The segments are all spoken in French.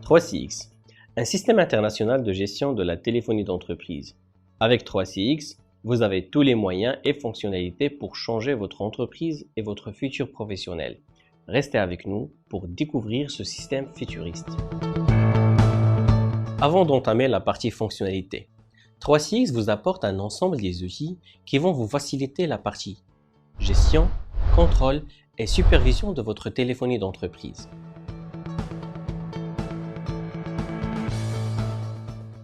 3CX, un système international de gestion de la téléphonie d'entreprise. Avec 3CX, vous avez tous les moyens et fonctionnalités pour changer votre entreprise et votre futur professionnel. Restez avec nous pour découvrir ce système futuriste. Avant d'entamer la partie fonctionnalité, 3CX vous apporte un ensemble des outils qui vont vous faciliter la partie gestion, contrôle et supervision de votre téléphonie d'entreprise.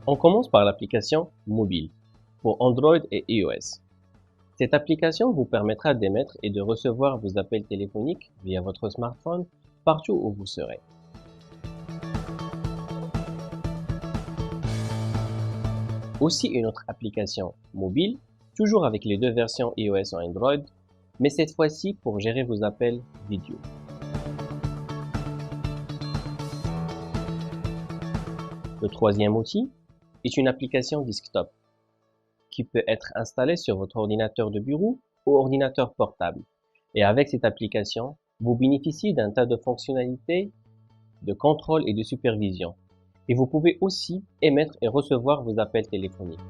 On commence par l'application mobile pour Android et iOS. Cette application vous permettra d'émettre et de recevoir vos appels téléphoniques via votre smartphone partout où vous serez. Aussi une autre application mobile, toujours avec les deux versions iOS et Android, mais cette fois-ci pour gérer vos appels vidéo. Le troisième outil est une application desktop qui peut être installée sur votre ordinateur de bureau ou ordinateur portable. Et avec cette application, vous bénéficiez d'un tas de fonctionnalités de contrôle et de supervision. Et vous pouvez aussi émettre et recevoir vos appels téléphoniques.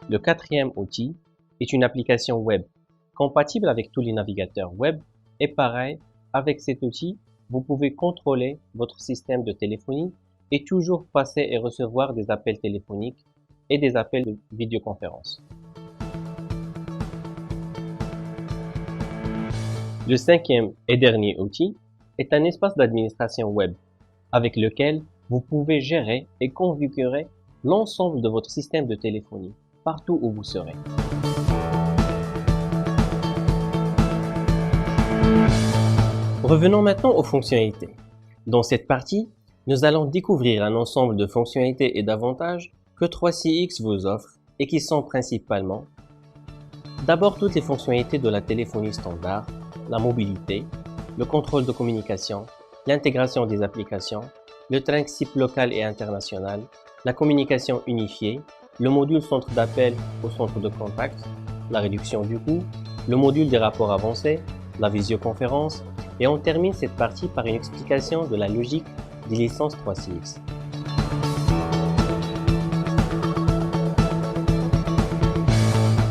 Le quatrième outil est une application web compatible avec tous les navigateurs web. Et pareil, avec cet outil, vous pouvez contrôler votre système de téléphonie et toujours passer et recevoir des appels téléphoniques et des appels de vidéoconférence. Le cinquième et dernier outil est un espace d'administration web avec lequel vous pouvez gérer et configurer l'ensemble de votre système de téléphonie partout où vous serez. Revenons maintenant aux fonctionnalités. Dans cette partie, nous allons découvrir un ensemble de fonctionnalités et d'avantages que 3CX vous offre et qui sont principalement d'abord toutes les fonctionnalités de la téléphonie standard, la mobilité, le contrôle de communication, l'intégration des applications, le train SIP local et international, la communication unifiée, le module centre d'appel au centre de contact, la réduction du coût, le module des rapports avancés, la visioconférence, et on termine cette partie par une explication de la logique des licences 3CX.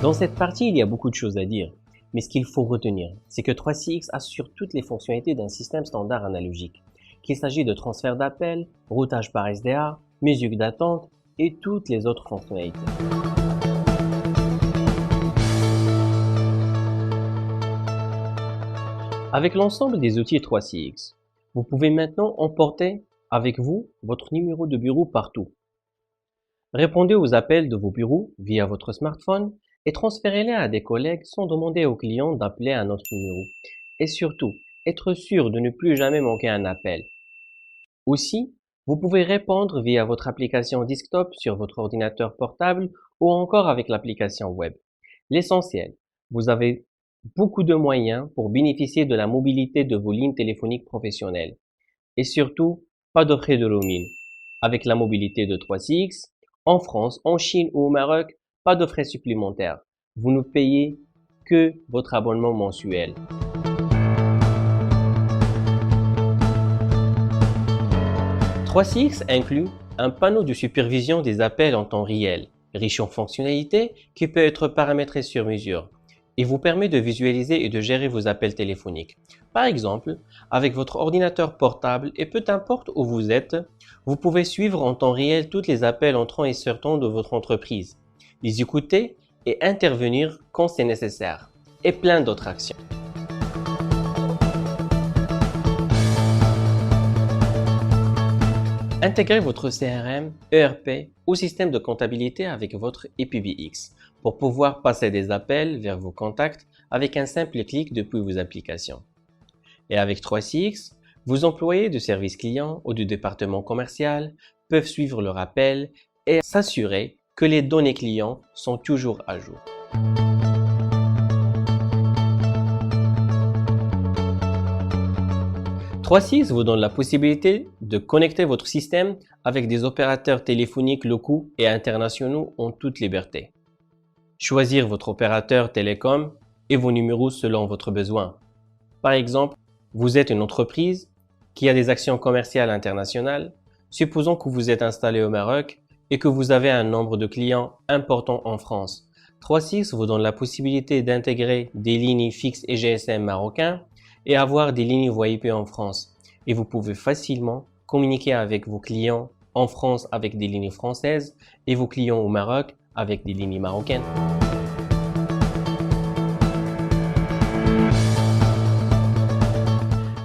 Dans cette partie, il y a beaucoup de choses à dire, mais ce qu'il faut retenir, c'est que 3CX assure toutes les fonctionnalités d'un système standard analogique, qu'il s'agit de transfert d'appels, routage par SDA, musique d'attente et toutes les autres fonctionnalités. Avec l'ensemble des outils 3CX, vous pouvez maintenant emporter avec vous votre numéro de bureau partout. Répondez aux appels de vos bureaux via votre smartphone et transférez-les à des collègues sans demander aux clients d'appeler un autre numéro. Et surtout, être sûr de ne plus jamais manquer un appel. Aussi, vous pouvez répondre via votre application desktop sur votre ordinateur portable ou encore avec l'application web. L'essentiel, vous avez beaucoup de moyens pour bénéficier de la mobilité de vos lignes téléphoniques professionnelles. Et surtout, pas de frais de roaming. Avec la mobilité de 3CX, en France, en Chine ou au Maroc, pas de frais supplémentaires. Vous ne payez que votre abonnement mensuel. « 3CX inclut un panneau de supervision des appels en temps réel, riche en fonctionnalités qui peut être paramétré sur mesure. Il vous permet de visualiser et de gérer vos appels téléphoniques. Par exemple, avec votre ordinateur portable et peu importe où vous êtes, vous pouvez suivre en temps réel tous les appels entrants et sortants de votre entreprise, les écouter et intervenir quand c'est nécessaire, et plein d'autres actions. Intégrez votre CRM, ERP ou système de comptabilité avec votre EPBX pour pouvoir passer des appels vers vos contacts avec un simple clic depuis vos applications. Et avec 3CX, vos employés de service client ou du département commercial peuvent suivre leur appel et s'assurer que les données clients sont toujours à jour. « 3CX vous donne la possibilité de connecter votre système avec des opérateurs téléphoniques locaux et internationaux en toute liberté. Choisir votre opérateur télécom et vos numéros selon votre besoin. Par exemple, Vous êtes une entreprise qui a des actions commerciales internationales. Supposons que vous êtes installé au Maroc et que vous avez un nombre de clients important en France. 3CX vous donne la possibilité d'intégrer des lignes fixes et GSM marocains et avoir des lignes voix IP en France. Et vous pouvez facilement communiquer avec vos clients en France avec des lignes françaises et vos clients au Maroc avec des lignes marocaines.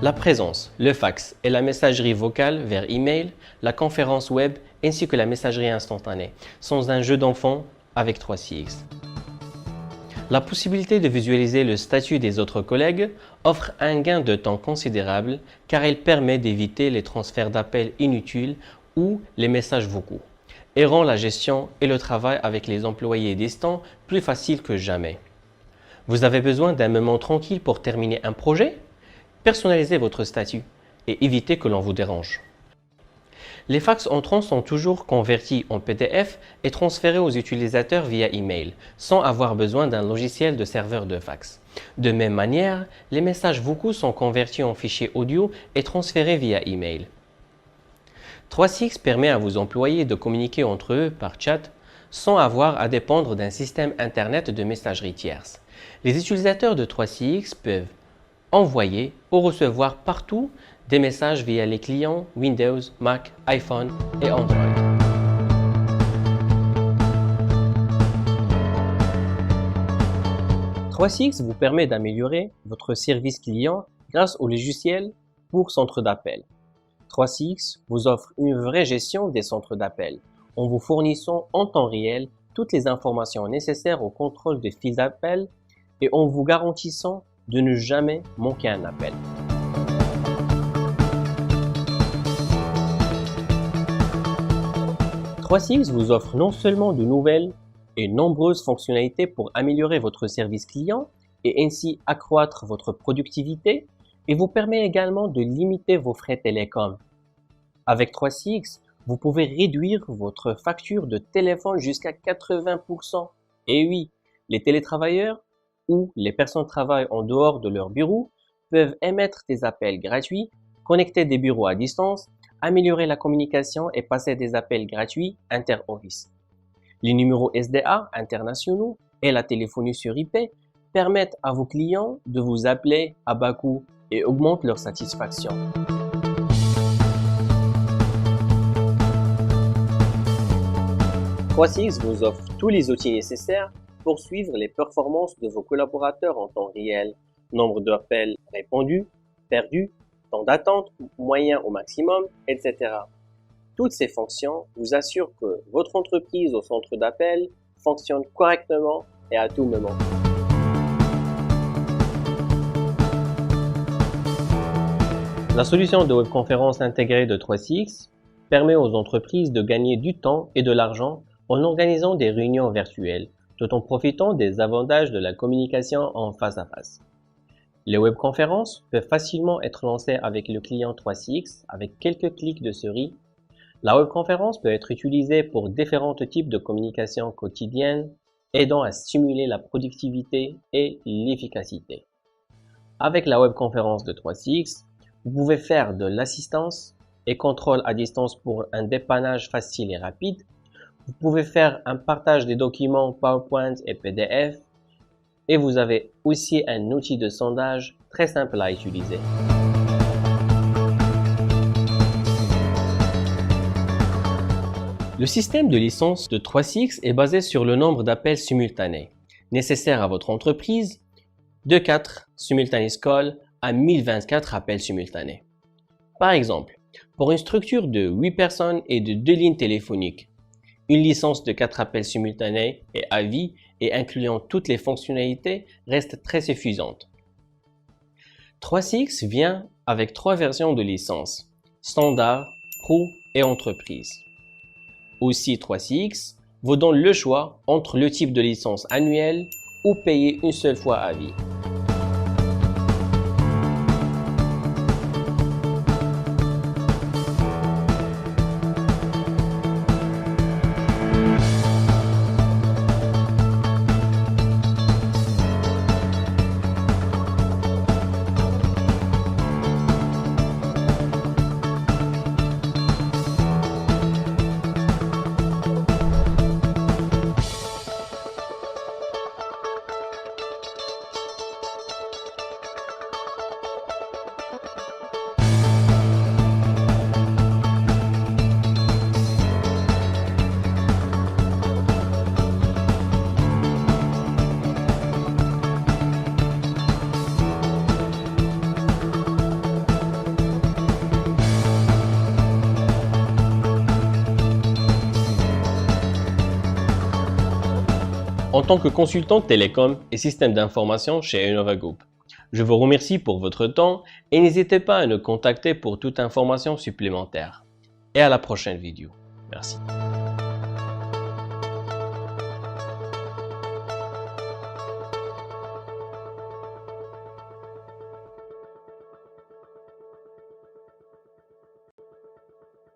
La présence, le fax et la messagerie vocale vers email, la conférence web ainsi que la messagerie instantanée sont un jeu d'enfant avec 3CX. La possibilité de visualiser le statut des autres collègues offre un gain de temps considérable car elle permet d'éviter les transferts d'appels inutiles ou les messages vocaux et rend la gestion et le travail avec les employés distants plus facile que jamais. Vous avez besoin d'un moment tranquille pour terminer un projet? Personnalisez votre statut et évitez que l'on vous dérange. Les fax entrants sont toujours convertis en PDF et transférés aux utilisateurs via email, sans avoir besoin d'un logiciel de serveur de fax. De même manière, les messages vocaux sont convertis en fichiers audio et transférés via email. 3CX permet à vos employés de communiquer entre eux par chat sans avoir à dépendre d'un système Internet de messagerie tierce. Les utilisateurs de 3CX peuvent envoyer ou recevoir partout des messages via les clients Windows, Mac, iPhone et Android. .3CX vous permet d'améliorer votre service client grâce au logiciel pour centre d'appel. 3CX vous offre une vraie gestion des centres d'appel en vous fournissant en temps réel toutes les informations nécessaires au contrôle des fils d'appel et en vous garantissant de ne jamais manquer un appel. .3CX vous offre non seulement de nouvelles et nombreuses fonctionnalités pour améliorer votre service client et ainsi accroître votre productivité, et vous permet également de limiter vos frais télécom. Avec 3CX, vous pouvez réduire votre facture de téléphone jusqu'à 80%. Et oui, les télétravailleurs ou les personnes travaillent en dehors de leur bureau peuvent émettre des appels gratuits, connecter des bureaux à distance, améliorer la communication et passer des appels gratuits inter-office. Les numéros SDA internationaux et la téléphonie sur IP permettent à vos clients de vous appeler à bas coût et augmentent leur satisfaction. .3CX vous offre tous les outils nécessaires pour suivre les performances de vos collaborateurs en temps réel, nombre d'appels répondus, perdus, temps d'attente moyen au maximum, etc. Toutes ces fonctions vous assurent que votre entreprise au centre d'appel fonctionne correctement et à tout moment. La solution de webconférence intégrée de 3CX permet aux entreprises de gagner du temps et de l'argent en organisant des réunions virtuelles, tout en profitant des avantages de la communication en face à face. Les webconférences peuvent facilement être lancées avec le client 3CX avec quelques clics de souris. La webconférence peut être utilisée pour différents types de communication quotidienne, aidant à stimuler la productivité et l'efficacité. Avec la webconférence de 3CX, vous pouvez faire de l'assistance et contrôle à distance pour un dépannage facile et rapide. Vous pouvez faire un partage des documents PowerPoint et PDF. Et vous avez aussi un outil de sondage très simple à utiliser. Le système de licence de 3CX est basé sur le nombre d'appels simultanés nécessaires à votre entreprise, de 4 simultaneous calls à 1024 appels simultanés. Par exemple, pour une structure de 8 personnes et de 2 lignes téléphoniques, une licence de 4 appels simultanés et à vie et incluant toutes les fonctionnalités reste très suffisante. 3CX vient avec 3 versions de licence, standard, pro et entreprise. Aussi 3CX vous donne le choix entre le type de licence annuelle ou payer une seule fois à vie. en tant que consultant télécom et système d'information chez Innova Group. Je vous remercie pour votre temps et n'hésitez pas à nous contacter pour toute information supplémentaire. Et à la prochaine vidéo. Merci.